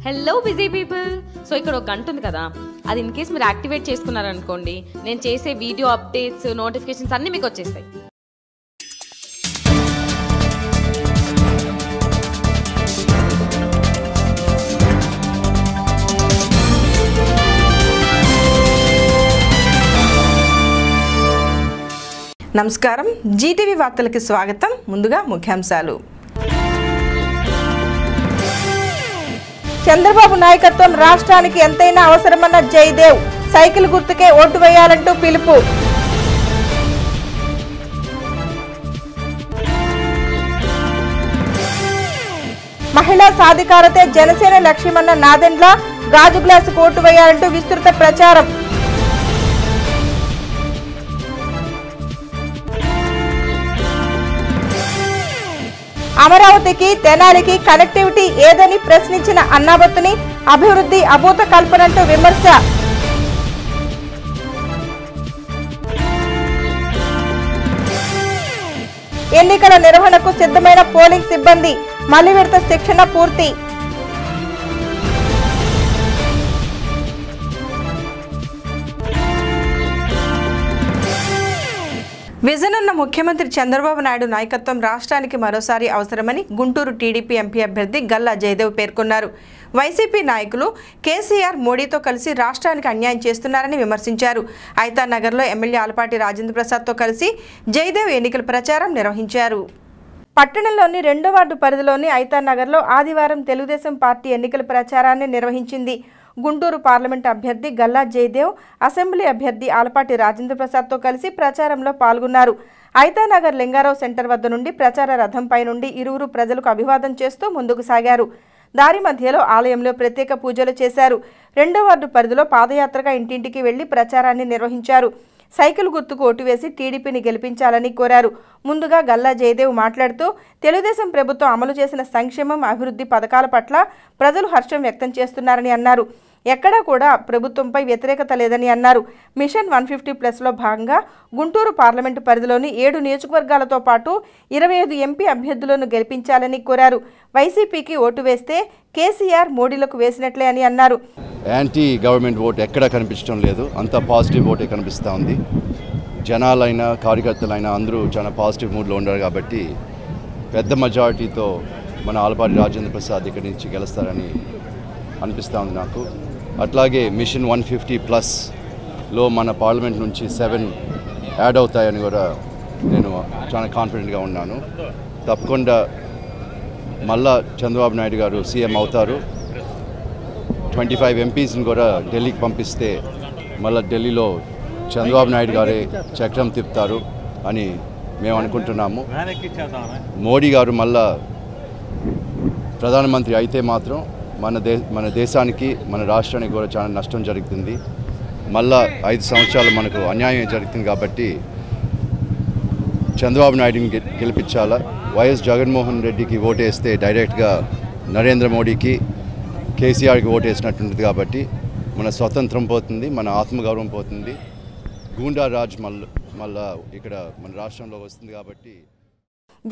Hello busy people. So ఇక్కడ ఒక గంట ఉంది కదా, అది ఇన్ కేస్ మీరు యాక్టివేట్ చేసుకున్నారనుకోండి, నేను చేసే వీడియో అప్డేట్స్ నోటిఫికేషన్స్ అన్నీ మీకు వచ్చేస్తాయి. నమస్కారం, జీటీవీ వార్తలకి స్వాగతం. ముందుగా ముఖ్యాంశాలు. చంద్రబాబు నాయకత్వం రాష్ట్రానికి ఎంతైనా అవసరమన్న జయదేవ్, సైకిల్ గుర్తుకే ఓటు వేయాలంటూ పిలుపు. మహిళా సాధికారతే జనసేన లక్ష్యమన్న నాదెండ్ల, గాజు గ్లాసుకు ఓటు వేయాలంటూ విస్తృత ప్రచారం. అమరావతికి తెనాలికి కనెక్టివిటీ ఏదని ప్రశ్నించిన అన్నాబత్తుని, అభివృద్ధి అభూత కల్పనంటూ విమర్శ. ఎన్నికల నిర్వహణకు సిద్ధమైన పోలింగ్ సిబ్బంది, మళ్లీ విడత శిక్షణ పూర్తి. విజన్ ఉన్న ముఖ్యమంత్రి చంద్రబాబు నాయుడు నాయకత్వం రాష్ట్రానికి మరోసారి అవసరమని గుంటూరు టీడీపీ ఎంపీ అభ్యర్థి గల్లా జయదేవ్ పేర్కొన్నారు. వైసీపీ నాయకులు కేసీఆర్ మోడీతో కలిసి రాష్ట్రానికి అన్యాయం చేస్తున్నారని విమర్శించారు. ఐతానగర్లో ఎమ్మెల్యే ఆలపాటి రాజేంద్ర ప్రసాద్తో కలిసి జయదేవ్ ఎన్నికల ప్రచారం నిర్వహించారు. పట్టణంలోని 2వ వార్డు పరిధిలోని ఐతానగర్లో ఆదివారం తెలుగుదేశం పార్టీ ఎన్నికల ప్రచారాన్ని నిర్వహించింది. గుంటూరు పార్లమెంట్ అభ్యర్థి గల్లా జయదేవ్, అసెంబ్లీ అభ్యర్థి ఆలపాటి రాజేంద్ర ప్రసాద్తో కలిసి ప్రచారంలో పాల్గొన్నారు. ఐతానగర్ లింగారావు సెంటర్ వద్ద నుండి ప్రచార రథంపై నుండి ఇరువురు ప్రజలకు అభివాదం చేస్తూ ముందుకు సాగారు. దారి మధ్యలో ఆలయంలో ప్రత్యేక పూజలు చేశారు. 2వ వార్డు పరిధిలో పాదయాత్రగా ఇంటింటికి వెళ్లి ప్రచారాన్ని నిర్వహించారు. సైకిల్ గుర్తుకు ఓటు వేసి టీడీపీని గెలిపించాలని కోరారు. ముందుగా గల్లా జయదేవ్ మాట్లాడుతూ తెలుగుదేశం ప్రభుత్వం అమలు చేసిన సంక్షేమం, అభివృద్ధి పథకాల పట్ల ప్రజలు హర్షం వ్యక్తం చేస్తున్నారని అన్నారు. ఎక్కడా కూడా ప్రభుత్వంపై వ్యతిరేకత లేదని అన్నారు. మిషన్ 150+లో భాగంగా గుంటూరు పార్లమెంటు పరిధిలోని 7 నియోజకవర్గాలతో పాటు 25 ఎంపీ అభ్యర్థులను గెలిపించాలని కోరారు. వైసీపీకి ఓటు వేస్తే కేసీఆర్ మోడీలకు వేసినట్లే అని అన్నారు. యాంటీ గవర్నమెంట్ ఓట్ ఎక్కడా కనిపించడం లేదు, అంత పాజిటివ్ ఓటే కనిపిస్తూ ఉంది. జనాలైనా కార్యకర్తలైనా అందరూ చాలా పాజిటివ్ మూడ్లో ఉన్నారు కాబట్టి పెద్ద మెజారిటీతో మన ఆలపాటి రాజేంద్ర ప్రసాద్ ఇక్కడి నుంచి గెలుస్తారని అనిపిస్తూ ఉంది నాకు. అట్లాగే మిషన్ 150+లో మన పార్లమెంట్ నుంచి 7 యాడ్ అవుతాయని కూడా నేను చాలా కాన్ఫిడెంట్గా ఉన్నాను. తప్పకుండా మళ్ళా చంద్రబాబు నాయుడు గారు సీఎం అవుతారు. 25 ఎంపీస్ని కూడా ఢిల్లీకి పంపిస్తే మళ్ళీ ఢిల్లీలో చంద్రబాబు నాయుడు గారే చక్రం తిప్పుతారు అని మేము అనుకుంటున్నాము. మోడీ గారు మళ్ళా ప్రధానమంత్రి అయితే మాత్రం మన దేశానికి, మన రాష్ట్రానికి కూడా చాలా నష్టం జరుగుతుంది. మళ్ళా 5 సంవత్సరాలు మనకు అన్యాయం జరుగుతుంది కాబట్టి చంద్రబాబు నాయుడుని గెలిపించాలా. వైఎస్ జగన్మోహన్ రెడ్డికి ఓటేస్తే డైరెక్ట్గా నరేంద్ర మోడీకి, కేసీఆర్కి ఓటేసినట్టుంటుంది కాబట్టి మన స్వతంత్రం పోతుంది, మన ఆత్మగౌరవం పోతుంది. గూండా రాజ్ మళ్ళా ఇక్కడ మన రాష్ట్రంలో వస్తుంది కాబట్టి.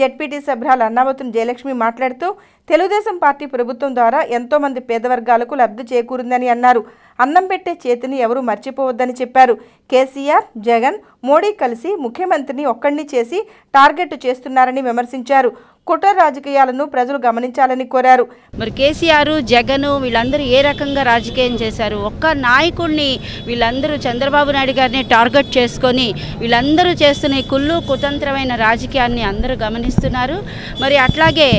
జెడ్పీటీ సభ్యురాలు అన్నాబత్తుని జయలక్ష్మి మాట్లాడుతూ తెలుగుదేశం పార్టీ ప్రభుత్వం ద్వారా ఎంతో మంది పేద వర్గాలకు లబ్ధి చేకూరిందని అన్నారు. అన్నం పెట్టే చేతిని ఎవరూ మర్చిపోవద్దని చెప్పారు. కేసీఆర్, జగన్, మోడీ కలిసి ముఖ్యమంత్రిని ఒక్కడిని చేసి టార్గెట్ చేస్తున్నారని విమర్శించారు. కుట్ర రాజకీయాలను ప్రజలు గమనించాలని కోరారు. మరి కేసీఆర్, జగన్ వీళ్ళందరూ ఏ రకంగా రాజకీయం చేశారు? ఒక్క నాయకుడిని వీళ్ళందరూ చంద్రబాబు నాయుడు గారిని టార్గెట్ చేసుకొని వీళ్ళందరూ చేస్తున్న కుళ్ళు కుతంత్రమైన రాజకీయాన్ని అందరూ గమనిస్తున్నారు. మరి అట్లాగే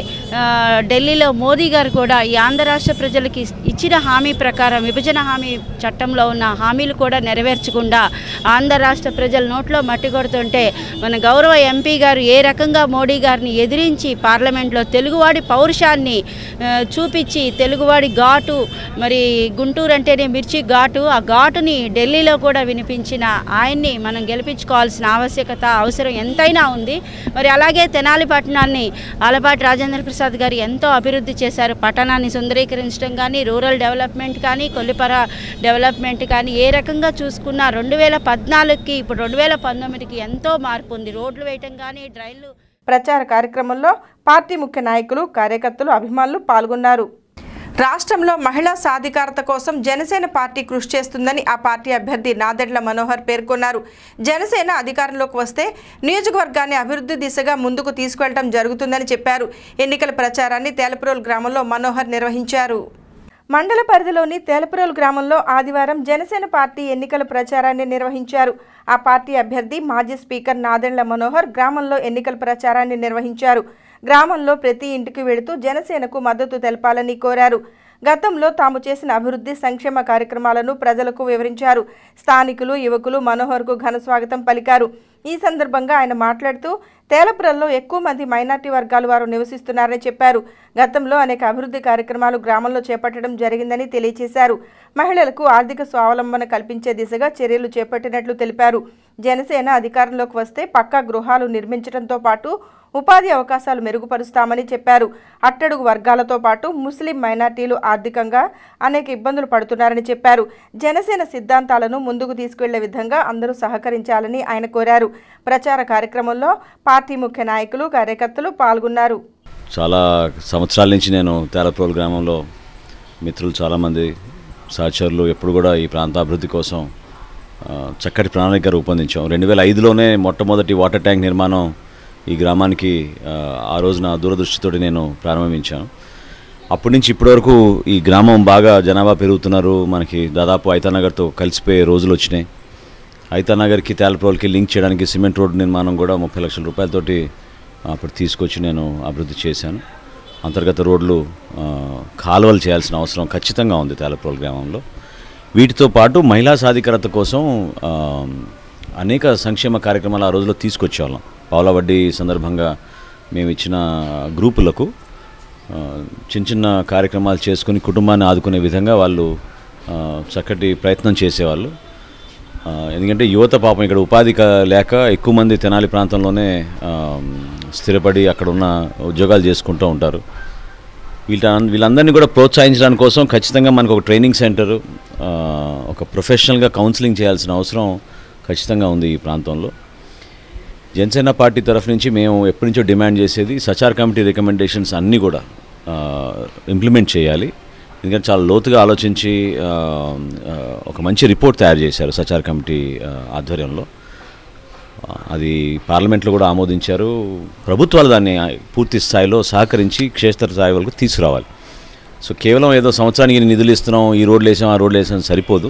ఢిల్లీలో మోదీ గారు కూడా ఈ ఆంధ్ర రాష్ట్ర ప్రజలకి ఇచ్చిన హామీ ప్రకారం విభజన హామీ చట్టంలో ఉన్న హామీలు కూడా నెరవేర్చకుండా ఆంధ్ర రాష్ట్ర ప్రజల నోట్లో మట్టి కొడుతుంటే మన గౌరవ ఎంపీ గారు ఏ రకంగా మోడీ గారిని ఎదిరించి పార్లమెంట్లో తెలుగువాడి పౌరుషాన్ని చూపించి తెలుగువాడి ఘాటు, మరి గుంటూరు అంటేనే మిర్చి ఘాటు, ఆ ఘాటుని ఢిల్లీలో కూడా వినిపించిన ఆయన్ని మనం గెలిపించుకోవాల్సిన ఆవశ్యకత, అవసరం ఎంతైనా ఉంది. మరి అలాగే తెనాలి పట్టణాన్ని ఆలపాటి రాజేంద్ర ప్రసాద్ గారు ఎంతో అభివృద్ధి చేశారు. పట్టణాన్ని సుందరీకరించడం కానీ, రూరల్ డెవలప్మెంట్ కానీ, కొల్లిపర డెవలప్మెంట్ కానీ ఏ రకంగా చూసుకున్నా 2014కి ఇప్పుడు 2019కి ఎంతో మార్పు ఉంది. రోడ్లు వేయటం కానీ, డ్రైన్లు. ప్రచార కార్యక్రమంలో పార్టీ ముఖ్య నాయకులు, కార్యకర్తలు, అభిమానులు పాల్గొన్నారు. రాష్ట్రంలో మహిళా సాధికారత కోసం జనసేన పార్టీ కృషి చేస్తుందని ఆ పార్టీ అభ్యర్థి నాదెండ్ల మనోహర్ పేర్కొన్నారు. జనసేన అధికారంలోకి వస్తే నియోజకవర్గాన్ని అభివృద్ధి దిశగా ముందుకు తీసుకెళ్లడం జరుగుతుందని చెప్పారు. ఎన్నికల ప్రచారాన్ని తేలప్రోలు గ్రామంలో మనోహర్ నిర్వహించారు. మండల పరిధిలోని తేలప్రోలు గ్రామంలో ఆదివారం జనసేన పార్టీ ఎన్నికల ప్రచారాన్ని నిర్వహించారు. ఆ పార్టీ అభ్యర్థి మాజీ స్పీకర్ నాదెండ్ల మనోహర్ గ్రామంలో ఎన్నికల ప్రచారాన్ని నిర్వహించారు. గ్రామంలో ప్రతి ఇంటికి వెళుతూ జనసేనకు మద్దతు తెలపాలని కోరారు. గతంలో తాము చేసిన అభివృద్ధి సంక్షేమ కార్యక్రమాలను ప్రజలకు వివరించారు. స్థానికులు యువకులు మనోహర్కు ఘన స్వాగతం పలికారు. ఈ సందర్భంగా ఆయన మాట్లాడుతూ తేలప్రల్లో ఎక్కువ మంది మైనార్టీ వర్గాల వారు నివసిస్తున్నారని చెప్పారు. గతంలో అనేక అభివృద్ధి కార్యక్రమాలు గ్రామంలో చేపట్టడం జరిగిందని తెలియజేశారు. మహిళలకు ఆర్థిక స్వావలంబన కల్పించే దిశగా చర్యలు చేపట్టినట్లు తెలిపారు. జనసేన అధికారంలోకి వస్తే పక్కా గృహాలు నిర్మించడంతో పాటు ఉపాధి అవకాశాలు మెరుగుపరుస్తామని చెప్పారు. అట్టడుగు వర్గాలతో పాటు ముస్లిం మైనార్టీలు ఆర్థికంగా అనేక ఇబ్బందులు పడుతున్నారని చెప్పారు. జనసేన సిద్ధాంతాలను ముందుకు తీసుకెళ్లే విధంగా అందరూ సహకరించాలని ఆయన కోరారు. ప్రచార కార్యక్రమంలో పార్టీ ముఖ్య నాయకులు కార్యకర్తలు పాల్గొన్నారు. చాలా సంవత్సరాల నుంచి నేను తేలప్రోలు గ్రామంలో మిత్రులు చాలామంది సహచరులు ఎప్పుడు కూడా ఈ ప్రాంత అభివృద్ధి కోసం చక్కటి ప్రణాళిక రూపొందించాం. 2005లోనే మొట్టమొదటి వాటర్ ట్యాంక్ నిర్మాణం ఈ గ్రామానికి ఆ రోజున దూరదృష్టితో నేను ప్రారంభించాను. అప్పటి నుంచి ఇప్పటి వరకు ఈ గ్రామం బాగా జనాభా పెరుగుతున్నారు. మనకి దాదాపు ఐతానగర్తో కలిసిపోయే రోజులు వచ్చినాయి. ఐతానగర్కి తేలప్రోలుకి లింక్ చేయడానికి సిమెంట్ రోడ్డు నిర్మాణం కూడా 30 లక్షల రూపాయలతోటి అప్పుడు తీసుకొచ్చి నేను అభివృద్ధి చేశాను. అంతర్గత రోడ్లు కాలువలు చేయాల్సిన అవసరం ఖచ్చితంగా ఉంది తేలప్రోలు గ్రామంలో. వీటితో పాటు మహిళా సాధికారత కోసం అనేక సంక్షేమ కార్యక్రమాలు ఆ రోజుల్లో తీసుకొచ్చేవాళ్ళం. పావుల వడ్డీ సందర్భంగా మేము ఇచ్చిన గ్రూపులకు చిన్న చిన్న కార్యక్రమాలు చేసుకుని కుటుంబాన్ని ఆదుకునే విధంగా వాళ్ళు చక్కటి ప్రయత్నం చేసేవాళ్ళు. ఎందుకంటే యువత పాపం ఇక్కడ ఉపాధి లేక ఎక్కువ మంది తెనాలి ప్రాంతంలోనే స్థిరపడి అక్కడ ఉన్న ఉద్యోగాలు చేసుకుంటూ ఉంటారు. వీళ్ళందరినీ కూడా ప్రోత్సహించడానికి కోసం ఖచ్చితంగా మనకు ఒక ట్రైనింగ్ సెంటర్, ఒక ప్రొఫెషనల్గా కౌన్సిలింగ్ చేయాల్సిన అవసరం ఖచ్చితంగా ఉంది ఈ ప్రాంతంలో. జనసేన పార్టీ తరఫు నుంచి మేము ఎప్పటి నుంచో డిమాండ్ చేసేది సచార్ కమిటీ రికమెండేషన్స్ అన్నీ కూడా ఇంప్లిమెంట్ చేయాలి. ఎందుకంటే చాలా లోతుగా ఆలోచించి ఒక మంచి రిపోర్ట్ తయారు చేశారు సచార్ కమిటీ ఆధ్వర్యంలో. అది పార్లమెంట్లో కూడా ఆమోదించారు. ప్రభుత్వాలు దాన్ని పూర్తి స్థాయిలో సహకరించి క్షేత్ర స్థాయి వరకు తీసుకురావాలి. సో కేవలం ఏదో సంవత్సరానికి నిధులు ఇస్తున్నాం, ఈ రోడ్లు వేసాం ఆ రోడ్లు వేసాం సరిపోదు.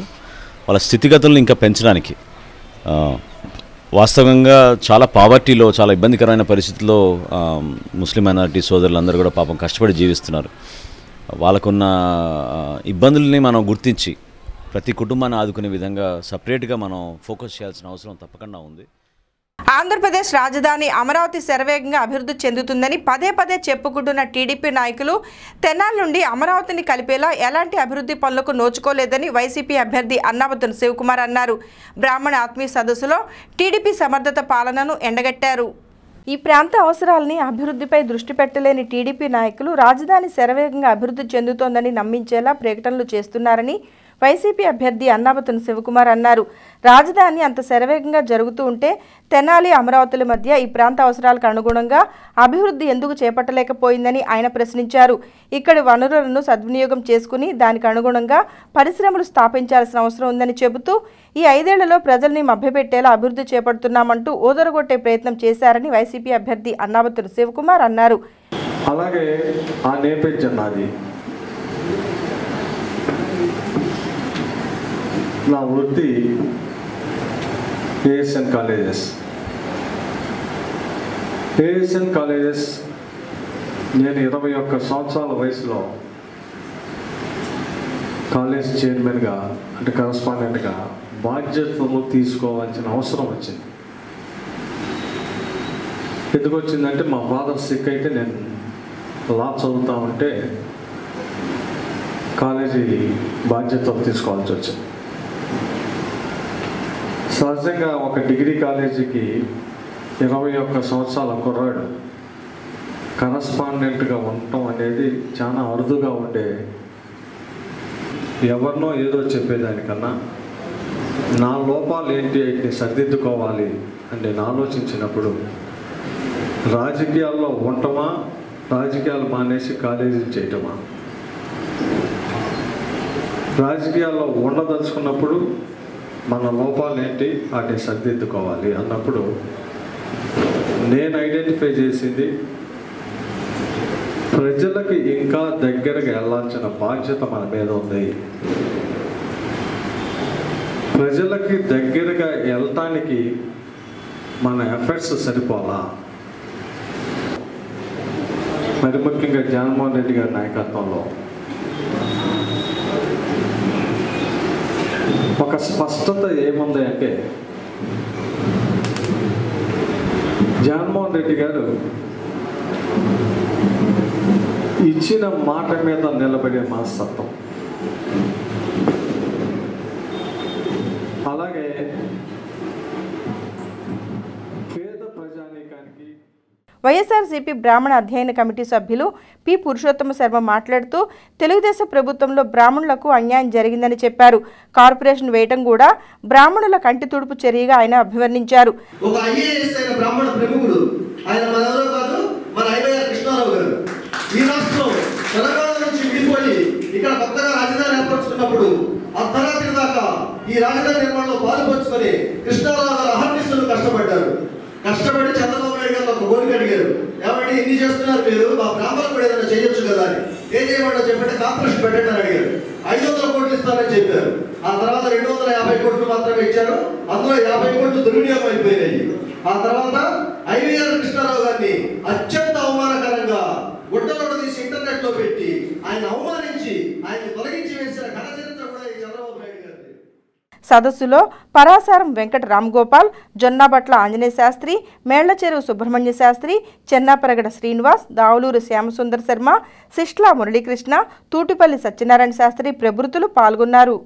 వాళ్ళ స్థితిగతులను ఇంకా పెంచడానికి వాస్తవంగా చాలా పావర్టీలో చాలా ఇబ్బందికరమైన పరిస్థితుల్లో ముస్లిం మైనారిటీ సోదరులందరూ కూడా పాపం కష్టపడి జీవిస్తున్నారు. వాళ్ళకున్న ఇబ్బందుల్ని మనం గుర్తించి ప్రతి కుటుంబాన్ని ఆదుకునే విధంగా సపరేట్గా మనం ఫోకస్ చేయాల్సిన అవసరం తప్పకుండా ఉంది. ఆంధ్రప్రదేశ్ రాజధాని అమరావతి శరవేగంగా అభివృద్ధి చెందుతుందని పదే పదే చెప్పుకుంటున్న టీడీపీ నాయకులు తెనాలి నుండి అమరావతిని కలిపేలా ఎలాంటి అభివృద్ధి పనులకు నోచుకోలేదని వైసీపీ అభ్యర్థి అన్నాబత్తున శివకుమార్ అన్నారు. బ్రాహ్మణ ఆత్మీయ సదస్సులో టీడీపీ సమర్థత పాలనను ఎండగట్టారు. ఈ ప్రాంత అవసరాలని అభివృద్ధిపై దృష్టి పెట్టలేని టీడీపీ నాయకులు రాజధాని శరవేగంగా అభివృద్ధి చెందుతోందని నమ్మించేలా ప్రకటనలు చేస్తున్నారని వైసీపీ అభ్యర్థి అన్నాబత్తున శివకుమార్ అన్నారు. రాజధాని అంత శరవేగంగా జరుగుతూ ఉంటే తెనాలి అమరావతుల మధ్య ఈ ప్రాంత అవసరాలకు అనుగుణంగా అభివృద్ధి ఎందుకు చేపట్టలేకపోయిందని ఆయన ప్రశ్నించారు. ఇక్కడి వనరులను సద్వినియోగం చేసుకుని దానికి అనుగుణంగా పరిశ్రమలు స్థాపించాల్సిన అవసరం ఉందని చెబుతూ ఈ 5 ఏళ్లలో ప్రజల్ని మభ్యపెట్టేలా అభివృద్ధి చేపడుతున్నామంటూ ఓదరగొట్టే ప్రయత్నం చేశారని వైసీపీ అభ్యర్థి అన్నాబత్తున శివకుమార్ అన్నారు. అలాగే ఆ నేపథ్యం నాది. నా వృత్తి ఏఎస్ఎన్ కాలేజెస్ నేను 21 సంవత్సరాల వయసులో కాలేజ్ చైర్మన్గా అంటే కరస్పాండెంట్గా బాధ్యతలు తీసుకోవాల్సిన అవసరం వచ్చింది. ఎందుకు వచ్చిందంటే మా ఫాదర్ సిక్ అయితే నేను లా చదువుతా ఉంటే కాలేజీ బాధ్యతలు తీసుకోవాల్సి వచ్చింది. సహజంగా ఒక డిగ్రీ కాలేజీకి 21 సంవత్సరాల కుర్రాడు కరస్పాండెంట్గా ఉండటం అనేది చాలా అరుదుగా ఉండే. ఎవరినో ఏదో చెప్పేదానికన్నా నా లోపాలు ఏంటి అయితే సరిదిద్దుకోవాలి అని నేను ఆలోచించినప్పుడు రాజకీయాల్లో ఉండటమా, రాజకీయాలు మానేసి కాలేజీలు చేయటమా, రాజకీయాల్లో ఉండదలుచుకున్నప్పుడు మన లోపాలు ఏంటి వాటిని సరిదిద్దుకోవాలి అన్నప్పుడు నేను ఐడెంటిఫై చేసింది ప్రజలకు ఇంకా దగ్గరగా వెళ్ళాల్సిన బాధ్యత మన మీద ఉంది. ప్రజలకి దగ్గరగా వెళ్ళటానికి మన ఎఫర్ట్స్ సరిపోలా. మరి ముఖ్యంగా జగన్మోహన్ రెడ్డి గారి నాయకత్వంలో ఒక స్పష్టత ఏముంది అంటే, జగన్మోహన్ రెడ్డి గారు ఇచ్చిన మాట మీద నిలబడే మనస్తత్వం, అలాగే పేద ప్రజానీకానికి. వైఎస్ఆర్సీపీ బ్రాహ్మణ అధ్యయన కమిటీ సభ్యులు పి పురుషోత్తమ శర్మ మాట్లాడుతూ తెలుగుదేశం ప్రభుత్వంలో బ్రాహ్మణులకు అన్యాయం జరిగిందని చెప్పారు. కార్పొరేషన్ వేయటం కూడా బ్రాహ్మణుల కంటి తుడుపు చర్యగా ఆయన అభివర్ణించారు. ఒక ఐఏఎస్ అయిన బ్రాహ్మణ ప్రముఖుడు ఆయన మనెవరో కాదు, మన ఐవైఆర్ కృష్ణారావు గారు. ఈ రాష్ట్రం తెలంగాణ నుంచి విడిపోయి ఇక్కడ కొత్తగా రాజధాని ఏర్పరచుకున్నప్పుడు అర్ధరాత్రి దాకా ఈ రాజధాని నిర్మాణంలో పాల్పంచుకొని కృష్ణారావు గారు అహర్నిశలు కష్టపడి చంద్రబాబు నాయుడు గారు ఒక కోరిక అడిగారు. ఏమంటే ఇన్ని చేస్తున్నారు మీరు, మా బ్రాహ్మణులు కూడా ఏదైనా చేయొచ్చు కదా అని. ఏం చేయమంటే చెప్పంటే కార్పొరేషన్ పెట్టండి అని అడిగారు. 500 కోట్లు ఇస్తారని చెప్పారు. ఆ తర్వాత 250 కోట్లు మాత్రమే ఇచ్చారు. అందులో 50 కోట్లు దుర్వినియోగం అయిపోయినాయి. ఆ తర్వాత ఐవీఆర్ కృష్ణారావు గారిని అత్యంత అవమానకరంగా గుడ్డలోడ తీసి ఇంటర్నెట్ లో పెట్టి ఆయన అవమానించి ఆయన తొలగించి వేసిన ఘన చరిత్ర కూడా ఈ చంద్రబాబు నాయుడు గారిది. సదస్సులో పరాసారం వెంకట రామ్గోపాల్, జొన్నాబట్ల ఆంజనేయ శాస్త్రి, మేళ్లచెరువు సుబ్రహ్మణ్య శాస్త్రి, చెన్నాపరగడ శ్రీనివాస్, దావులూరు శ్యామసుందర్ శర్మ, సిష్లా మురళీకృష్ణ, తూటిపల్లి సత్యనారాయణ శాస్త్రి ప్రభృతులు పాల్గొన్నారు.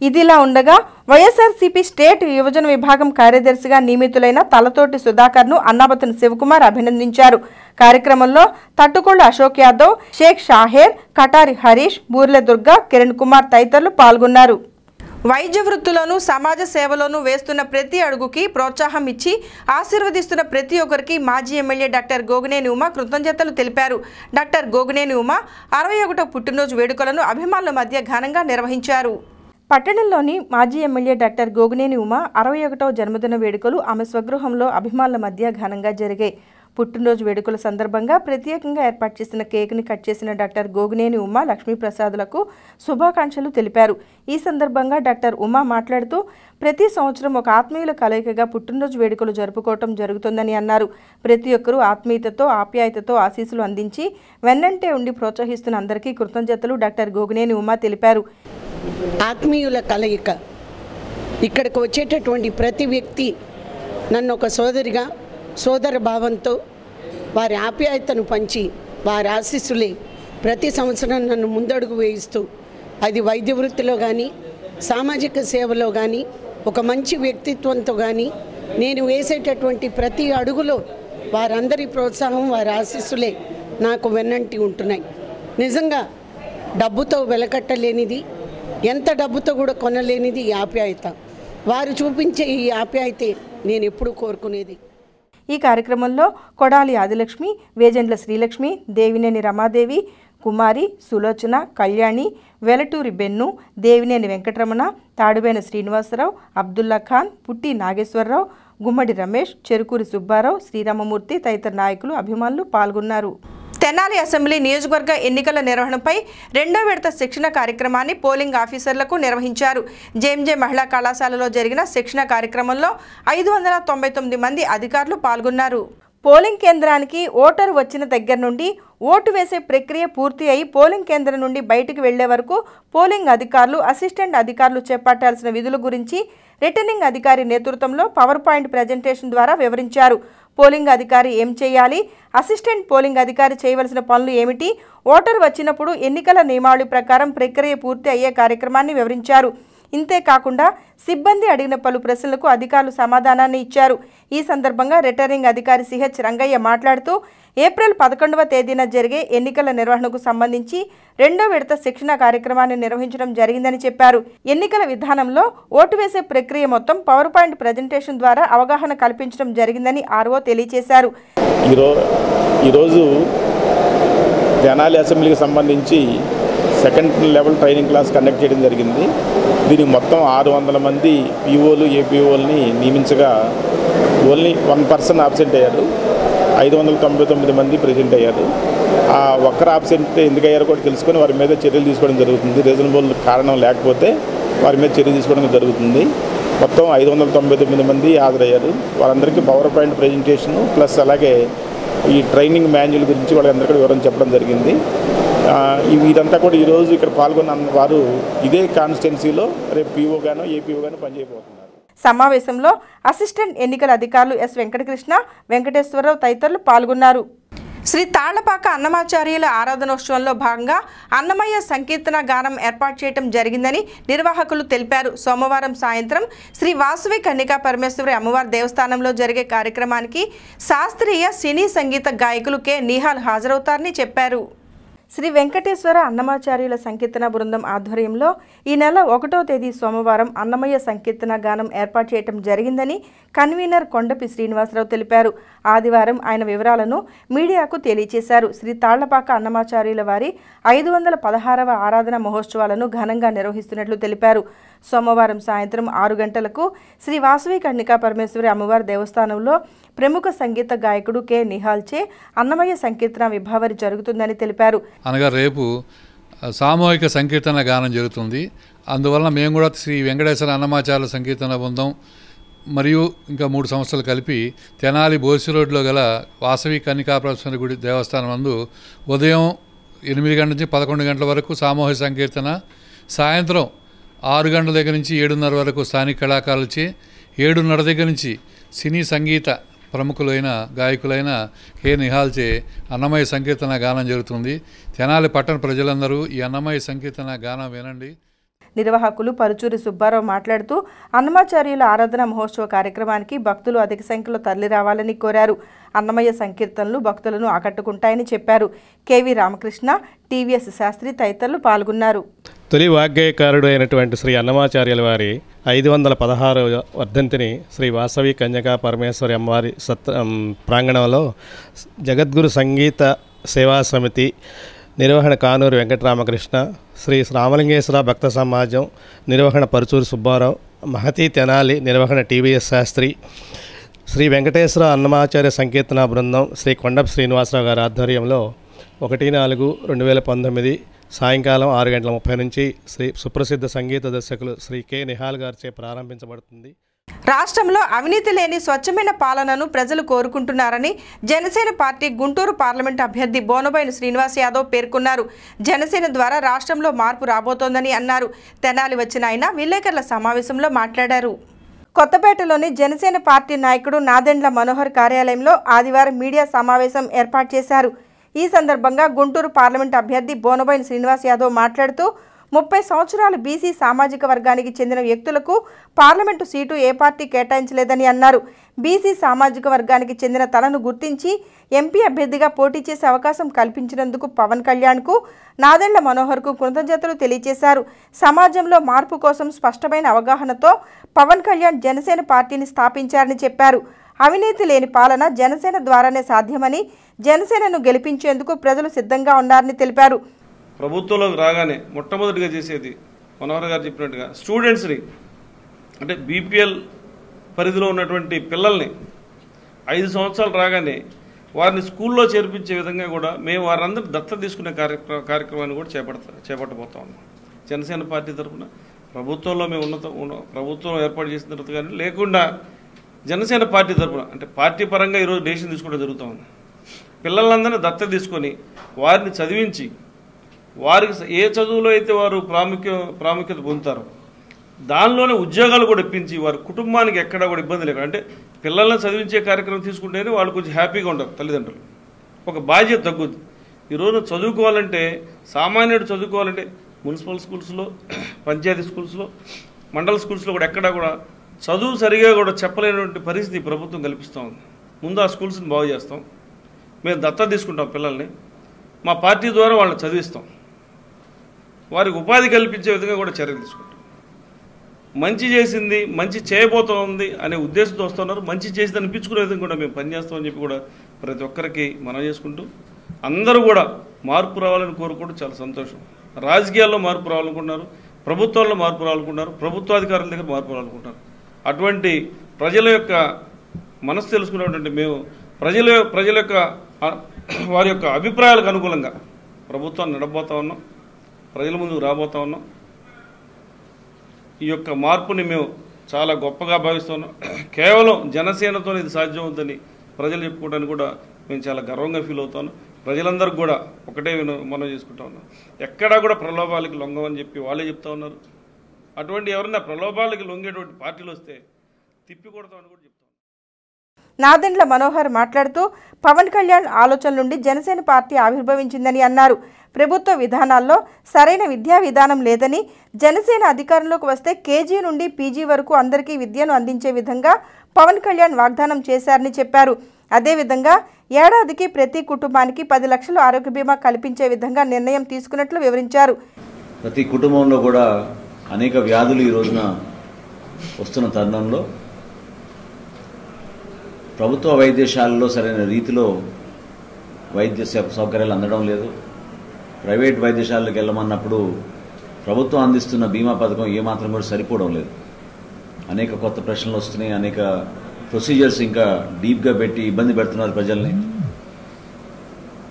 ఇదిలా ఉండగా వైఎస్ఆర్సీపీ స్టేట్ యువజన విభాగం కార్యదర్శిగా నియమితులైన తలతోటి సుధాకర్ను అన్నాబతిని శివకుమార్ అభినందించారు. కార్యక్రమంలో తట్టుకొళ్ల అశోక్ యాదవ్, షేక్ షాహేర్, కటారి హరీష్, బూర్లె దుర్గా, కిరణ్ కుమార్ తదితరులు పాల్గొన్నారు. వైద్య వృత్తిలోనూ సమాజ సేవలోనూ వేస్తున్న ప్రతి అడుగుకి ప్రోత్సాహం ఇచ్చి ఆశీర్వదిస్తున్న ప్రతి ఒక్కరికి మాజీ ఎమ్మెల్యే డాక్టర్ గోగినేని ఉమ కృతజ్ఞతలు తెలిపారు. డాక్టర్ గోగినేని ఉమ 61వ పుట్టినరోజు వేడుకలను అభిమానుల మధ్య ఘనంగా నిర్వహించారు. పట్టణంలోని మాజీ ఎమ్మెల్యే డాక్టర్ గోగినేని ఉమ 61వ జన్మదిన వేడుకలు ఆమె స్వగృహంలో అభిమానుల మధ్య ఘనంగా జరిగాయి. పుట్టినరోజు వేడుకల సందర్భంగా ప్రత్యేకంగా ఏర్పాటు చేసిన కేక్ని కట్ చేసిన డాక్టర్ గోగినేని ఉమ లక్ష్మీప్రసాదులకు శుభాకాంక్షలు తెలిపారు. ఈ సందర్భంగా డాక్టర్ ఉమ మాట్లాడుతూ ప్రతి సంవత్సరం ఒక ఆత్మీయుల కలయికగా పుట్టినరోజు వేడుకలు జరుపుకోవటం జరుగుతుందని అన్నారు. ప్రతి ఒక్కరూ ఆత్మీయతతో ఆప్యాయతతో ఆశీస్సులు అందించి వెన్నంటే ఉండి ప్రోత్సహిస్తున్న అందరికీ కృతజ్ఞతలు డాక్టర్ గోగినేని ఉమ తెలిపారు. ఆత్మీయుల కలయిక, ఇక్కడికి వచ్చేటటువంటి ప్రతి వ్యక్తి నన్ను ఒక సోదరిగా సోదర భావంతో వారి ఆప్యాయతను పంచి వారి ఆశీస్సులే ప్రతి సంవత్సరం నన్ను ముందడుగు వేయిస్తూ, అది వైద్య వృత్తిలో కానీ సామాజిక సేవలో కానీ ఒక మంచి వ్యక్తిత్వంతో కానీ నేను వేసేటటువంటి ప్రతి అడుగులో వారందరి ప్రోత్సాహం వారి ఆశీస్సులే నాకు వెన్నంటి ఉంటున్నాయి. నిజంగా డబ్బుతో వెలకట్టలేనిది, ఎంత డబ్బుతో కూడా కొనలేనిది ఈ ఆప్యాయత. వారు చూపించే ఈ ఆప్యాయతే నేను ఎప్పుడూ కోరుకునేది. ఈ కార్యక్రమంలో కొడాలి ఆదిలక్ష్మి, వేజెండ్ల శ్రీలక్ష్మి, దేవినేని రమాదేవి, కుమారి, సులోచన, కళ్యాణి, వెలటూరి బెన్ను, దేవినేని వెంకటరమణ, తాడుబేన శ్రీనివాసరావు, అబ్దుల్లా ఖాన్, పుట్టి నాగేశ్వరరావు, గుమ్మడి రమేష్, చెరుకూరి సుబ్బారావు, శ్రీరామమూర్తి తదితర నాయకులు అభిమానులు పాల్గొన్నారు. తెనాలి అసెంబ్లీ నియోజకవర్గ ఎన్నికల నిర్వహణపై 2వ విడత శిక్షణ కార్యక్రమాన్ని పోలింగ్ ఆఫీసర్లకు నిర్వహించారు. జేఎంజే మహిళా కళాశాలలో జరిగిన శిక్షణ కార్యక్రమంలో 599 మంది అధికారులు పాల్గొన్నారు. పోలింగ్ కేంద్రానికి ఓటరు వచ్చిన దగ్గర నుండి ఓటు వేసే ప్రక్రియ పూర్తి అయి పోలింగ్ కేంద్రం నుండి బయటకు వెళ్లే వరకు పోలింగ్ అధికారులు, అసిస్టెంట్ అధికారులు చేపట్టాల్సిన విధుల గురించి రిటర్నింగ్ అధికారి నేతృత్వంలో పవర్ పాయింట్ ప్రజెంటేషన్ ద్వారా వివరించారు. పోలింగ్ అధికారి ఏం చేయాలి, అసిస్టెంట్ పోలింగ్ అధికారి చేయవలసిన పనులు ఏమిటి, ఓటరు వచ్చినప్పుడు ఎన్నికల నియమావళి ప్రకారం ప్రక్రియ పూర్తి అయ్యే కార్యక్రమాన్ని వివరించారు. ఇంతేకాకుండా సిబ్బంది అడిగిన పలు ప్రశ్నలకు అధికారులు సమాధానాన్ని ఇచ్చారు. ఈ సందర్భంగా రిటర్నింగ్ అధికారి సిహెచ్ రంగయ్య మాట్లాడుతూ ఏప్రిల్ 11వ తేదీన జరిగే ఎన్నికల నిర్వహణకు సంబంధించి 2వ విడత శిక్షణ కార్యక్రమాన్ని నిర్వహించడం జరిగిందని చెప్పారు. ఎన్నికల విధానంలో ఓటు వేసే ప్రక్రియ మొత్తం పవర్ పాయింట్ ప్రజెంటేషన్ ద్వారా అవగాహన కల్పించడం జరిగిందని ఆర్ఓ తెలియజేశారు. ఈరోజు తెనాలి అసెంబ్లీకి సంబంధించి second level training class conduct చేయడం జరిగింది. దీనికి మొత్తం 600 మంది పీఓలు ఏపీఓల్ని నియమించగా ఓన్లీ 1 పర్సన్ ఆబ్సెంట్ అయ్యారు. 599 మంది ప్రెజెంట్ అయ్యారు. ఆ ఒక్కరు ఆబ్సెంట్ ఎందుకు అయ్యారో కూడా తెలుసుకొని వారి మీద చర్యలు తీసుకోవడం జరుగుతుంది. రీజనబుల్ కారణం లేకపోతే వారి మీద చర్య తీసుకోవడం జరుగుతుంది. మొత్తం 599 మంది హాజరయ్యారు. వారందరికీ పవర్ పాయింట్ ప్రజెంటేషను ప్లస్ అలాగే ఈ ట్రైనింగ్ మాన్యువల్ గురించి వాళ్ళందరికీ వివరం చెప్పడం జరిగింది. వీరంతా కూడా ఈరోజు ఇక్కడ పాల్గొన్న వారు ఇదే కాన్స్టిట్యున్సీలో రేపు పీఓగానో ఏపీఓగానో పనిచేయబోతున్నారు. సమావేశంలో అసిస్టెంట్ ఎన్నికల అధికారులు ఎస్ వెంకటకృష్ణ, వెంకటేశ్వరరావు తదితరులు పాల్గొన్నారు. శ్రీ తాళ్లపాక అన్నమాచార్యుల ఆరాధనోత్సవంలో భాగంగా అన్నమయ్య సంకీర్తన గానం ఏర్పాటు చేయడం జరిగిందని నిర్వాహకులు తెలిపారు. సోమవారం సాయంత్రం శ్రీ వాసవి కన్యకా పరమేశ్వరి అమ్మవారి దేవస్థానంలో జరిగే కార్యక్రమానికి శాస్త్రీయ సినీ సంగీత గాయకులు కె నిహాల్ హాజరవుతారని చెప్పారు. శ్రీ వెంకటేశ్వర అన్నమాచార్యుల సంకీర్తన బృందం ఆధ్వర్యంలో ఈ నెల 1వ తేదీ సోమవారం అన్నమయ్య సంకీర్తన గానం ఏర్పాటు చేయడం జరిగిందని కన్వీనర్ కొండపి శ్రీనివాసరావు తెలిపారు. ఆదివారం ఆయన వివరాలను మీడియాకు తెలియజేశారు. శ్రీ తాళ్లపాక అన్నమాచార్యుల వారి 516వ ఆరాధన మహోత్సవాలను ఘనంగా నిర్వహిస్తున్నట్లు తెలిపారు. సోమవారం సాయంత్రం 6 గంటలకు శ్రీ వాసవి కన్యకా పరమేశ్వరి అమ్మవారి దేవస్థానంలో ప్రముఖ సంగీత గాయకుడు కె నిహాల్చే అన్నమయ్య సంకీర్తన విభావరి జరుగుతుందని తెలిపారు. అనగా రేపు సామూహిక సంకీర్తన గానం జరుగుతుంది. అందువలన మేము కూడా శ్రీ వెంకటేశ్వర అన్నమాచార్యుల సంకీర్తన బృందం మరియు ఇంకా 3 సంస్థలు కలిపి తెనాలి బోసి రోడ్లో గల వాసవి కన్యకా పరమేశ్వరి గుడి దేవస్థానం నందు ఉదయం 8 గంటల నుంచి 11 గంటల వరకు సామూహిక సంకీర్తన, సాయంత్రం 6 గంటల దగ్గర నుంచి 7:30 వరకు స్థానిక కళాకారులచే, 7:30 దగ్గర నుంచి సినీ సంగీత ప్రముఖులైన గాయకులైన కె నిహాల్చే అన్నమయ్య సంకీర్తన గానం జరుగుతుంది. తెనాలి పట్టణ ప్రజలందరూ ఈ అన్నమయ్య సంకీర్తన గానం వినండి. నిర్వాహకులు పరుచూరి సుబ్బారావు మాట్లాడుతూ అన్నమాచార్యుల ఆరాధన మహోత్సవ కార్యక్రమానికి భక్తులు అధిక సంఖ్యలో తరలిరావాలని కోరారు. అన్నమయ్య సంకీర్తనలు భక్తులను ఆకట్టుకుంటాయని చెప్పారు. కెవి రామకృష్ణ, టీవీఎస్ శాస్త్రి తదితరులు పాల్గొన్నారు. తొలి వాగ్గేయకారుడు అయినటువంటి శ్రీ అన్నమాచార్యుల వారి 516వ వర్ధంతిని శ్రీ వాసవి కన్యకా పరమేశ్వరి అమ్మవారి ప్రాంగణంలో జగద్గురు సంగీత సేవా సమితి నిర్వహణ కానూరు వెంకటరామకృష్ణ, శ్రీ రామలింగేశ్వర భక్త సమాజం నిర్వహణ పరుచూరు సుబ్బారావు, మహతి తెనాలి నిర్వహణ టీవీఎస్ శాస్త్రి, శ్రీ వెంకటేశ్వర అన్నమాచార్య సంకీర్తన బృందం శ్రీ కొండపి శ్రీనివాసరావు గారి ఆధ్వర్యంలో 1/4/2019 సాయంకాలం 6:30 నుంచి శ్రీ సుప్రసిద్ధ సంగీత దర్శకులు శ్రీ కె నిహాల్ గారిచే ప్రారంభించబడుతుంది. రాష్ట్రంలో అవినీతి లేని స్వచ్ఛమైన పాలనను ప్రజలు కోరుకుంటున్నారని జనసేన పార్టీ గుంటూరు పార్లమెంట్ అభ్యర్థి బోనబోయిన శ్రీనివాస్ యాదవ్ పేర్కొన్నారు. జనసేన ద్వారా రాష్ట్రంలో మార్పు రాబోతోందని అన్నారు. తెనాలి వచ్చిన ఆయన విలేకరుల సమావేశంలో మాట్లాడారు. కొత్తపేటలోని జనసేన పార్టీ నాయకుడు నాదెండ్ల మనోహర్ కార్యాలయంలో ఆదివారం మీడియా సమావేశం ఏర్పాటు చేశారు. ఈ సందర్భంగా గుంటూరు పార్లమెంట్ అభ్యర్థి బోనబోయిన శ్రీనివాస్ యాదవ్ మాట్లాడుతూ 30 సంవత్సరాలు బీసీ సామాజిక వర్గానికి చెందిన వ్యక్తులకు పార్లమెంటు సీటు ఏ పార్టీ కేటాయించలేదని అన్నారు. బీసీ సామాజిక వర్గానికి చెందిన తనను గుర్తించి ఎంపీ అభ్యర్థిగా పోటీ చేసే అవకాశం కల్పించినందుకు పవన్ కళ్యాణ్కు, నాదెండ్ల మనోహర్కు కృతజ్ఞతలు తెలియజేశారు. సమాజంలో మార్పు కోసం స్పష్టమైన అవగాహనతో పవన్ కళ్యాణ్ జనసేన పార్టీని స్థాపించారని చెప్పారు. అవినీతి లేని పాలన జనసేన ద్వారానే సాధ్యమని, జనసేనను గెలిపించేందుకు ప్రజలు సిద్ధంగా ఉన్నారని తెలిపారు. ప్రభుత్వంలోకి రాగానే మొట్టమొదటిగా చేసేది మనోహర్ గారు చెప్పినట్టుగా స్టూడెంట్స్ని, అంటే బీపీఎల్ పరిధిలో ఉన్నటువంటి పిల్లల్ని 5 సంవత్సరాలు రాగానే వారిని స్కూల్లో చేర్పించే విధంగా కూడా మేము వారందరూ దత్తత తీసుకునే కార్యక్రమాన్ని కూడా చేపట్టబోతా ఉన్నాం. జనసేన పార్టీ తరఫున ప్రభుత్వంలో మేము ప్రభుత్వం ఏర్పాటు చేసిన తర్వాత కానీ లేకుండా జనసేన పార్టీ తరఫున అంటే పార్టీ పరంగా ఈరోజు డెసిషన్ తీసుకోవడం జరుగుతూ ఉంది. పిల్లలందరినీ దత్తత తీసుకొని వారిని చదివించి వారికి ఏ చదువులో అయితే వారు ప్రాముఖ్యత పొందుతారో దానిలోనే ఉద్యోగాలు కూడా ఇప్పించి వారి కుటుంబానికి ఎక్కడా కూడా ఇబ్బంది లేకుండా, అంటే పిల్లల్ని చదివించే కార్యక్రమం తీసుకుంటేనే వాళ్ళు కొంచెం హ్యాపీగా ఉంటారు. తల్లిదండ్రులు ఒక బాధ్యత తగ్గుద్ది. ఈరోజు చదువుకోవాలంటే సామాన్యుడు చదువుకోవాలంటే మున్సిపల్ స్కూల్స్లో, పంచాయతీ స్కూల్స్లో, మండల స్కూల్స్లో కూడా ఎక్కడా కూడా చదువు సరిగా కూడా చెప్పలేనటువంటి పరిస్థితి ప్రభుత్వం కల్పిస్తూ ఉంది. ముందు ఆ స్కూల్స్ని బాగు చేస్తాం, మేము దత్తత తీసుకుంటాం పిల్లల్ని, మా పార్టీ ద్వారా వాళ్ళని చదివిస్తాం, వారికి ఉపాధి కల్పించే విధంగా కూడా చర్యలు తీసుకుంటాం. మంచి చేసింది, మంచి చేయబోతోంది అనే ఉద్దేశంతో వస్తున్నారు. మంచి చేసి అనిపించుకునే విధంగా కూడా మేము పనిచేస్తామని చెప్పి కూడా ప్రతి ఒక్కరికి మనం చేసుకుంటూ అందరూ కూడా మార్పు రావాలని కోరుకోవడం చాలా సంతోషం. రాజకీయాల్లో మార్పు రావాలనుకుంటున్నారు, ప్రభుత్వాల్లో మార్పు రావాలనుకుంటున్నారు, ప్రభుత్వాధికారుల దగ్గర మార్పు రావాలనుకుంటున్నారు. అటువంటి ప్రజల యొక్క మనసు తెలుసుకున్నటువంటి మేము ప్రజల యొక్క వారి యొక్క అభిప్రాయాలకు అనుకూలంగా ప్రభుత్వాన్ని నడబోతా ఉన్నాం, ప్రజల ముందుకు రాబోతా ఉన్నాం. ఈ యొక్క మార్పుని మేము చాలా గొప్పగా భావిస్తున్నాం. కేవలం జనసేనతో ఇది సాధ్యం అవుతుందని ప్రజలు చెప్పుకోవడానికి కూడా మేము చాలా గర్వంగా ఫీల్ అవుతాను. ప్రజలందరికీ కూడా ఒకటే మనం చేసుకుంటా ఉన్నాం. ఎక్కడా కూడా ప్రలోభాలకి లొంగమని చెప్పి వాళ్ళే చెప్తా ఉన్నారు. అటువంటి ఎవరైనా ప్రలోభాలకి లొంగేటువంటి పార్టీలు వస్తే తిప్పి కొడతామని కూడా చెప్తాం. నాదెండ్ల మనోహర్ మాట్లాడుతూ పవన్ కళ్యాణ్ ఆలోచన నుండి జనసేన పార్టీ ఆవిర్భవించిందని అన్నారు. ప్రభుత్వ విధానాల్లో సరైన విద్యా విధానం లేదని, జనసేన అధికారంలోకి వస్తే కేజీ నుండి పీజీ వరకు అందరికీ విద్యను అందించే విధంగా పవన్ కళ్యాణ్ వాగ్దానం చేశారని చెప్పారు. అదేవిధంగా ఏడాదికి ప్రతి కుటుంబానికి 10 లక్షలు ఆరోగ్య బీమా కల్పించే విధంగా నిర్ణయం తీసుకున్నట్లు వివరించారు. ప్రతి కుటుంబంలో కూడా అనేక వ్యాధులు ఈ రోజున వస్తున్న తరుణంలో ప్రభుత్వ వైద్యశాలలో సరైన రీతిలో వైద్య సౌకర్యాలు అందడం లేదు. ప్రైవేట్ వైద్యశాలకు వెళ్ళమన్నప్పుడు ప్రభుత్వం అందిస్తున్న బీమా పథకం ఏమాత్రం కూడా సరిపోవడం లేదు. అనేక కొత్త ప్రశ్నలు వస్తున్నాయి, అనేక ప్రొసీజర్స్ ఇంకా డీప్గా పెట్టి ఇబ్బంది పెడుతున్నారు ప్రజల్ని.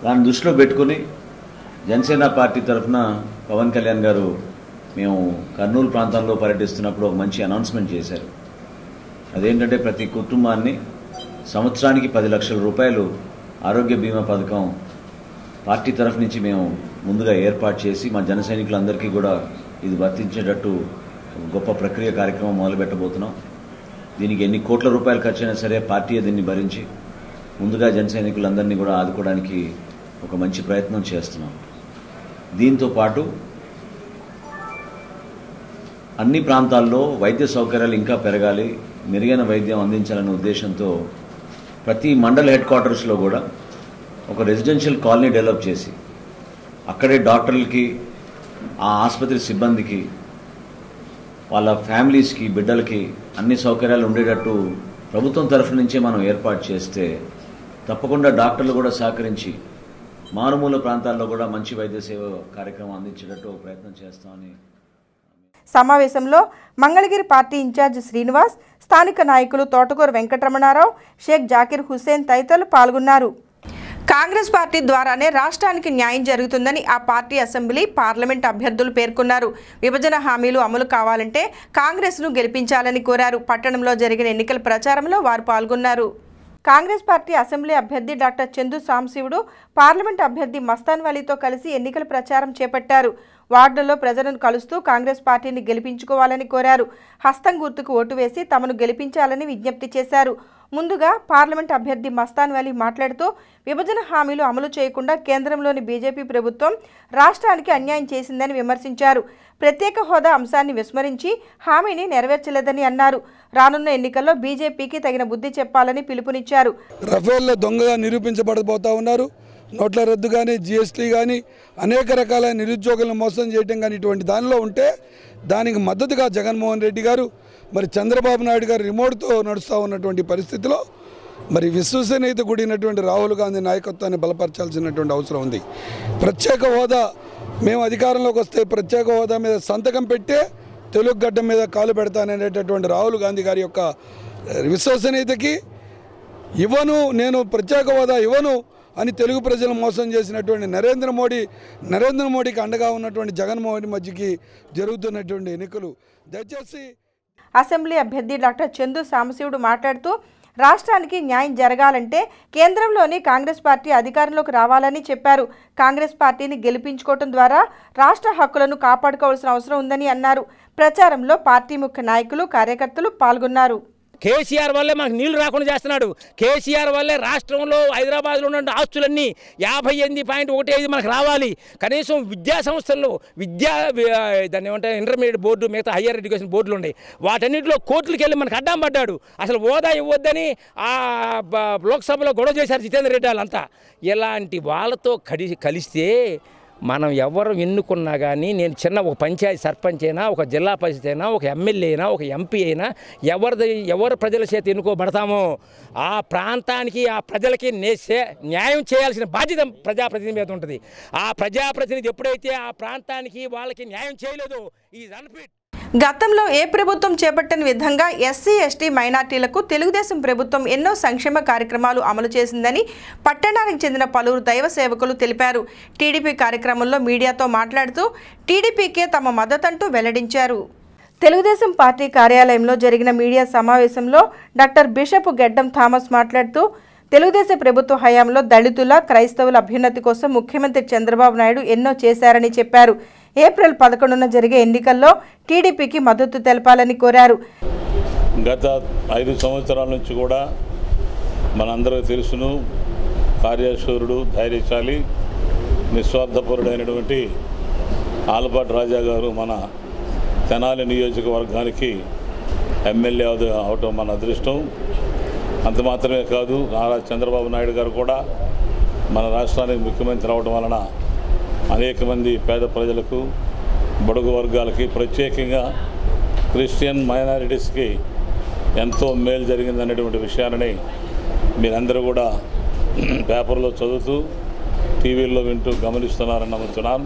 దాన్ని దృష్టిలో పెట్టుకుని జనసేన పార్టీ తరఫున పవన్ కళ్యాణ్ గారు మేము కర్నూలు ప్రాంతంలో పర్యటిస్తున్నప్పుడు ఒక మంచి అనౌన్స్మెంట్ చేశారు. అదేంటంటే ప్రతి కుటుంబాన్ని సంవత్సరానికి 10 లక్షల రూపాయలు ఆరోగ్య బీమా పథకం పార్టీ తరఫు నుంచి మేము ముందుగా ఏర్పాటు చేసి మా జన సైనికులందరికీ కూడా ఇది వర్తించేటట్టు గొప్ప ప్రక్రియ కార్యక్రమం మొదలుపెట్టబోతున్నాం. దీనికి ఎన్ని కోట్ల రూపాయలు ఖర్చైనా సరే పార్టీ దీన్ని భరించి ముందుగా జన సైనికులందరినీ కూడా ఆదుకోవడానికి ఒక మంచి ప్రయత్నం చేస్తున్నాం. దీంతో పాటు అన్ని ప్రాంతాల్లో వైద్య సౌకర్యాలు ఇంకా పెరగాలి, మెరుగైన వైద్యం అందించాలనే ఉద్దేశంతో ప్రతి మండల హెడ్ క్వార్టర్స్లో కూడా ఒక రెసిడెన్షియల్ కాలనీ డెవలప్ చేసి అక్కడే డాక్టర్లకి, ఆ ఆసుపత్రి సిబ్బందికి, వాళ్ళ ఫ్యామిలీస్కి, బిడ్డలకి అన్ని సౌకర్యాలు ఉండేటట్టు ప్రభుత్వం తరఫు నుంచే మనం ఏర్పాటు చేస్తే తప్పకుండా డాక్టర్లు కూడా సహకరించి మారుమూల ప్రాంతాల్లో కూడా మంచి వైద్య సేవ కార్యక్రమం అందించేటట్టు ప్రయత్నం చేస్తామని. సమావేశంలో మంగళగిరి పార్టీ ఇన్ఛార్జ్ శ్రీనివాస్, స్థానిక నాయకులు తోటకూరు వెంకటరమణారావు, షేక్ జాకిర్ హుస్సేన్ తదితరులు పాల్గొన్నారు. కాంగ్రెస్ పార్టీ ద్వారానే రాష్ట్రానికి న్యాయం జరుగుతుందని ఆ పార్టీ అసెంబ్లీ, పార్లమెంట్ అభ్యర్థులు పేర్కొన్నారు. విభజన హామీలు అమలు కావాలంటే కాంగ్రెస్ను గెలిపించాలని కోరారు. పట్టణంలో జరిగిన ఎన్నికల ప్రచారంలో వారు పాల్గొన్నారు. కాంగ్రెస్ పార్టీ అసెంబ్లీ అభ్యర్థి డాక్టర్ చందు సాంశివుడు పార్లమెంట్ అభ్యర్థి మస్తాన్ వలీతో కలిసి ఎన్నికల ప్రచారం చేపట్టారు. వార్డుల్లో ప్రజలను కలుస్తూ కాంగ్రెస్ పార్టీని గెలిపించుకోవాలని కోరారు. హస్తం గుర్తుకు ఓటు వేసి తమను గెలిపించాలని విజ్ఞప్తి చేశారు. ముందుగా పార్లమెంట్ అభ్యర్థి మస్తాన్ వలీ మాట్లాడుతూ విభజన హామీలు అమలు చేయకుండా కేంద్రంలోని బీజేపీ ప్రభుత్వం రాష్ట్రానికి అన్యాయం చేసిందని విమర్శించారు. ప్రత్యేక హోదా అంశాన్ని విస్మరించి హామీని నెరవేర్చలేదని అన్నారు. రానున్న ఎన్నికల్లో బీజేపీకి తగిన బుద్ధి చెప్పాలని పిలుపునిచ్చారు. రఫేల్లో దొంగగా నిరూపించబడబోతా ఉన్నారు. నోట్ల రద్దు కానీ, జీఎస్టీ కానీ, అనేక రకాల నిరుద్యోగులను మోసం చేయడం కానీ ఇటువంటి దానిలో ఉంటే దానికి మద్దతుగా జగన్మోహన్ రెడ్డి గారు, మరి చంద్రబాబు నాయుడు గారు రిమోట్తో నడుస్తూ ఉన్నటువంటి పరిస్థితిలో మరి విశ్వసనీయత కూడినటువంటి రాహుల్ గాంధీ నాయకత్వాన్ని బలపరచాల్సినటువంటి అవసరం ఉంది. ప్రత్యేక హోదా మేము అధికారంలోకి వస్తే ప్రత్యేక హోదా మీద సంతకం పెట్టే తెలుగు గడ్డ మీద కాలు పెడతాననేటటువంటి రాహుల్ గాంధీ గారి యొక్క విశ్వసనీయతకి నేను ప్రత్యేక హోదా ఇవ్వను అని తెలుగు ప్రజలు మోసం చేసినటువంటి నరేంద్ర మోడీకి అండగా ఉన్నటువంటి జగన్మోహన్ మధ్యకి జరుగుతున్నటువంటి ఎన్నికలు దయచేసి. అసెంబ్లీ అభ్యర్థి డాక్టర్ చందు సాంబశివుడు మాట్లాడుతూ రాష్ట్రానికి న్యాయం జరగాలంటే కేంద్రంలోని కాంగ్రెస్ పార్టీ అధికారంలోకి రావాలని చెప్పారు. కాంగ్రెస్ పార్టీని గెలిపించుకోవడం ద్వారా రాష్ట్ర హక్కులను కాపాడుకోవాల్సిన అవసరం ఉందని అన్నారు. ప్రచారంలో పార్టీ ముఖ్య నాయకులు, కార్యకర్తలు పాల్గొన్నారు. కేసీఆర్ వల్లే మనకు నీళ్లు రాకుండా చేస్తున్నాడు. కేసీఆర్ వల్లే రాష్ట్రంలో హైదరాబాద్లో ఉన్న ఆస్తులన్నీ 58.15 మనకు రావాలి. కనీసం విద్యా సంస్థల్లో దాన్ని ఏమంటారు ఇంటర్మీడియట్ బోర్డు, మిగతా హయ్యర్ ఎడ్యుకేషన్ బోర్డులు ఉన్నాయి. వాటన్నింటిలో కోర్టులకు వెళ్ళి మనకు అడ్డం పడ్డాడు. అసలు హోదా ఇవ్వద్దని ఆ లోక్సభలో గొడవ చేశారు జితేందర్ రెడ్డి వాళ్ళంతా. ఇలాంటి వాళ్ళతో కలిస్తే మనం ఎవరు ఎన్నుకున్నా కానీ నేను చిన్న ఒక పంచాయతీ సర్పంచ్ అయినా, ఒక జిల్లా పరిషత్ అయినా, ఒక ఎమ్మెల్యే అయినా, ఒక ఎంపీ అయినా ఎవరు ప్రజల చేత ఎన్నుకోబడతామో ఆ ప్రాంతానికి ఆ ప్రజలకి న్యాయం చేయాల్సిన బాధ్యత ప్రజాప్రతినిధి మీద ఉంటుంది. ఆ ప్రజాప్రతినిధి ఎప్పుడైతే ఆ ప్రాంతానికి వాళ్ళకి న్యాయం చేయలేదో ఈజ్ అన్ఫిట్. గతంలో ఏ ప్రభుత్వం చేపట్టని విధంగా ఎస్సీ ఎస్టీ మైనార్టీలకు తెలుగుదేశం ప్రభుత్వం ఎన్నో సంక్షేమ కార్యక్రమాలు అమలు చేసిందని పట్టణానికి చెందిన పలువురు దైవ సేవకులు తెలిపారు. టీడీపీ కార్యక్రమంలో మీడియాతో మాట్లాడుతూ టీడీపీకే తమ మద్దతంటూ వెల్లడించారు. తెలుగుదేశం పార్టీ కార్యాలయంలో జరిగిన మీడియా సమావేశంలో డాక్టర్ బిషప్ గెడ్డం థామస్ మాట్లాడుతూ తెలుగుదేశం ప్రభుత్వ హయాంలో దళితుల క్రైస్తవుల అభ్యున్నతి కోసం ముఖ్యమంత్రి చంద్రబాబు నాయుడు ఎన్నో చేశారని చెప్పారు. ఏప్రిల్ 11న జరిగే ఎన్నికల్లో టీడీపీకి మద్దతు తెలపాలని కోరారు. గత 5 సంవత్సరాల నుంచి కూడా మనందరికీ తెలుసును, కార్యశూరుడు, ధైర్యశాలి, నిస్వార్థపరుడైనటువంటి ఆలపాటి రాజా గారు మన తెనాలి నియోజకవర్గానికి ఎమ్మెల్యే అవటం మన అదృష్టం. అంత మాత్రమే కాదు, నారా చంద్రబాబు నాయుడు గారు కూడా మన రాష్ట్రానికి ముఖ్యమంత్రి అవడం వలన అనేక మంది పేద ప్రజలకు, బడుగు వర్గాలకి, ప్రత్యేకంగా క్రిస్టియన్ మైనారిటీస్కి ఎంతో మేలు జరిగిందనేటువంటి విషయాన్ని మీరందరూ కూడా పేపర్లో చదువుతూ టీవీల్లో వింటూ గమనిస్తున్నారని నమ్ముతున్నాను.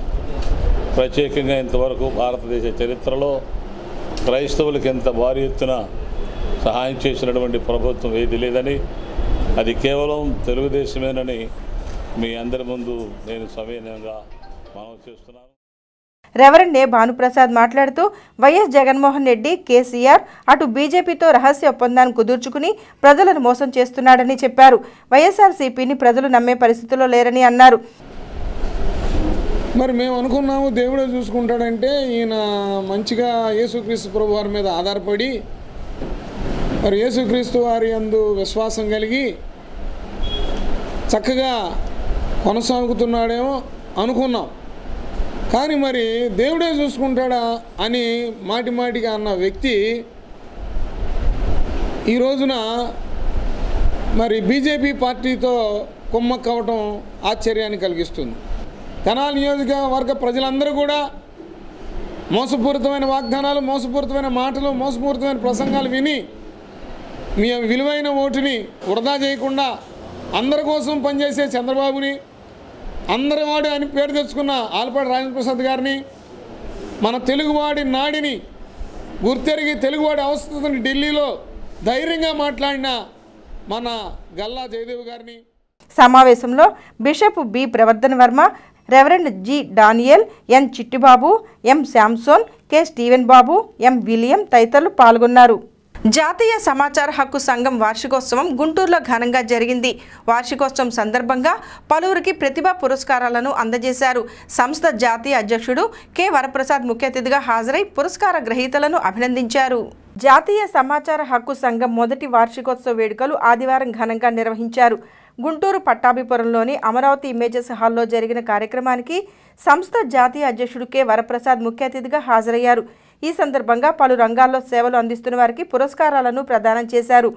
ప్రత్యేకంగా ఇంతవరకు భారతదేశ చరిత్రలో క్రైస్తవులకు ఎంత భారీ ఎత్తున సహాయం చేసినటువంటి ప్రభుత్వం ఏది లేదని, అది కేవలం తెలుగుదేశమేనని మీ అందరి ముందు నేను సవినయంగా మనం చేస్తున్నాను. రెవరెండ్ ఏ భానుప్రసాద్ మాట్లాడుతూ వైఎస్ జగన్మోహన్ రెడ్డి, కేసీఆర్ అటు బీజేపీతో రహస్య ఒప్పందాన్ని కుదుర్చుకుని ప్రజలను మోసం చేస్తున్నాడని చెప్పారు. వైఎస్ఆర్సీపీని ప్రజలు నమ్మే పరిస్థితిలో లేరని అన్నారు. మరి మేము అనుకున్నాము దేవుడే చూసుకుంటాడంటే ఈయన మంచిగా యేసుక్రీస్తు ప్రభు వారి మీద ఆధారపడి మరి యేసుక్రీస్తు వారి యందు విశ్వాసం కలిగి చక్కగా కొనసాగుతున్నాడేమో అనుకున్నాం. కానీ మరి దేవుడే చూసుకుంటాడా అని మాటిగా అన్న వ్యక్తి ఈ రోజున మరి బీజేపీ పార్టీతో కుమ్మక్కవటం ఆశ్చర్యాన్ని కలిగిస్తుంది. తెనాలి నియోజకవర్గ ప్రజలందరూ కూడా మోసపూరితమైన వాగ్దానాలు, మోసపూరితమైన మాటలు, మోసపూరితమైన ప్రసంగాలు విని మీ విలువైన ఓటుని వృధా చేయకుండా అందరి కోసం పనిచేసే చంద్రబాబుని, అందరివాడు అని పేరు తెచ్చుకున్న ఆలపాటి రాజేంద్రప్రసాద్ గారిని, మన తెలుగువాడి నాడిని గుర్తెరిగి తెలుగువాడి అవస్థని ఢిల్లీలో ధైర్యంగా మాట్లాడిన మన గల్లా జయదేవ్ గారిని. సమావేశంలో bishop B Pravardhan Varma, reverend G Daniel, N Chittibabu, M Samson, K Steven Babu, M William తదితరులు పాల్గొన్నారు. జాతీయ సమాచార హక్కు సంఘం వార్షికోత్సవం గుంటూరులో ఘనంగా జరిగింది. వార్షికోత్సవం సందర్భంగా పలువురికి ప్రతిభా పురస్కారాలను అందజేశారు. సంస్థ జాతీయ అధ్యక్షుడు కె వరప్రసాద్ ముఖ్య అతిథిగా హాజరై పురస్కార గ్రహీతలను అభినందించారు. జాతీయ సమాచార హక్కు సంఘం మొదటి వార్షికోత్సవ వేడుకలు ఆదివారం ఘనంగా నిర్వహించారు. గుంటూరు పట్టాభిపురంలోని అమరావతి ఇమేజెస్ హాల్లో జరిగిన కార్యక్రమానికి సంస్థ జాతీయ అధ్యక్షుడు కె వరప్రసాద్ ముఖ్య అతిథిగా హాజరయ్యారు. ఈ సందర్భంగా పలు రంగాల్లో సేవలు అందిస్తున్న వారికి పురస్కారాలను ప్రదానం చేశారు.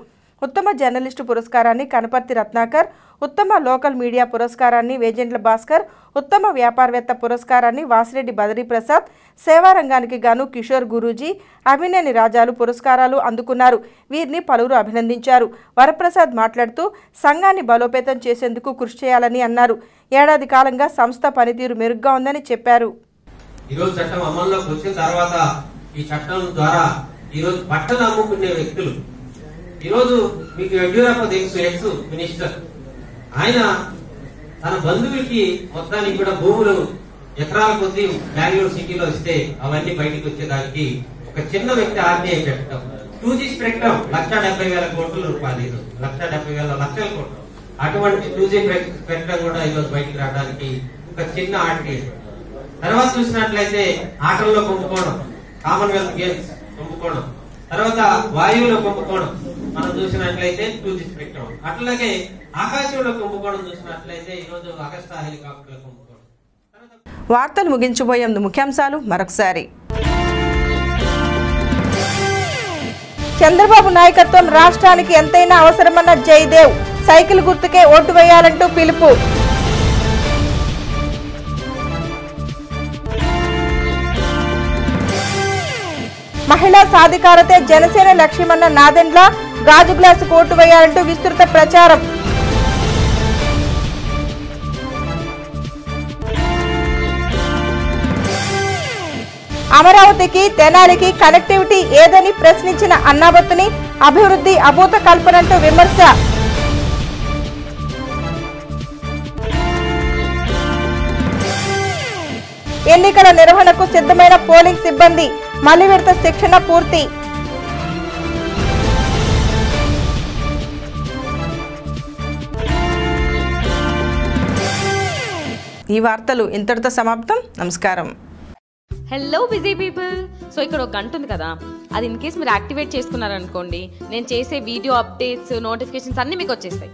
ఉత్తమ జర్నలిస్టు పురస్కారాన్ని కనపర్తి రత్నాకర్, ఉత్తమ లోకల్ మీడియా పురస్కారాన్ని వేజెంట్ల భాస్కర్, ఉత్తమ వ్యాపారవేత్త పురస్కారాన్ని వాసిరెడ్డి బదరీ ప్రసాద్, సేవారంగానికి గాను కిషోర్ గురూజీ, అభినేని రాజాలు పురస్కారాలు అందుకున్నారు. వీరిని పలువురు అభినందించారు. వరప్రసాద్ మాట్లాడుతూ సంఘాన్ని బలోపేతం చేసేందుకు కృషి చేయాలని అన్నారు. ఏడాది కాలంగా సంస్థ పనితీరు మెరుగ్గా ఉందని చెప్పారు. ఈరోజు చట్టం అమల్లోకి వచ్చిన తర్వాత ఈ చట్టం ద్వారా ఈరోజు బట్టలు అమ్ముకునే వ్యక్తులు, ఈరోజు మీకు యడ్యూరప్ప తెలుసు, ఎక్స్ మినిస్టర్, ఆయన తన బంధువులకి మొత్తానికి కూడా భూములు ఎకరాల కొద్ది బెంగళూరు సిటీలో ఇస్తే అవన్నీ బయటకు వచ్చేదానికి ఒక చిన్న వ్యక్తి ఆర్టీఐ పెట్టడం, 2G స్పెక్ట్రమ్ 1,70,000 కోట్ల రూపాయలు, 1,70,000 లక్షల కోట్లు, అటువంటి 2G స్పెక్ట్రమ్ కూడా ఈరోజు బయటకు రావడానికి ఒక చిన్న ఆర్టీఐ. తర్వాత చూసినట్లయితే ఆటల్లో కుంభకోణం, కామన్వెల్త్ గేమ్స్ కుంభకోణం, తర్వాత వాయువులో కుంభకోణం మనం చూసినట్లయితే 2G స్పెక్ట్రమ్, అట్లాగే ఆకాశంలో కుంభకోణం చూసినట్లయితే ఈరోజు అగస్టా హెలికాప్టర్ కుంభకోణం. వార్తలు ముగించబోయే ముందు ముఖ్యాంశాలు మరొకసారి. చంద్రబాబు నాయకత్వం రాష్ట్రానికి ఎంతైనా అవసరమన్న జయదేవ్, సైకిల్ గుర్తుకే ఓటు వేయాలంటూ పిలుపు. మహిళా సాధికారతే జనసేన లక్ష్యమన్న నాదెండ్ల గాజు గ్లాసు కోటు వేయాలంటూ విస్తృత ప్రచారం. అమరావతికి తెనాలికి కనెక్టివిటీ ఏదని ప్రశ్నించిన అన్నాబత్తుని అభివృద్ధి అభూత కల్పనంటూ విమర్శ. ఎన్నికల నిర్వహణకు సిద్ధమైన పోలింగ్ సిబ్బంది మళ్లీ విడత శిక్షణ పూర్తి. ఈ వార్తలు ఇంతటితో సమాప్తం. నమస్కారం. Hello busy people. సో ఇక్కడ ఒక గంట ఉంది కదా, అది ఇన్ కేస్ మీరు యాక్టివేట్ చేసుకున్నారనుకోండి, నేను చేసే వీడియో అప్డేట్స్ నోటిఫికేషన్స్ అన్నీ మీకు వచ్చేస్తాయి.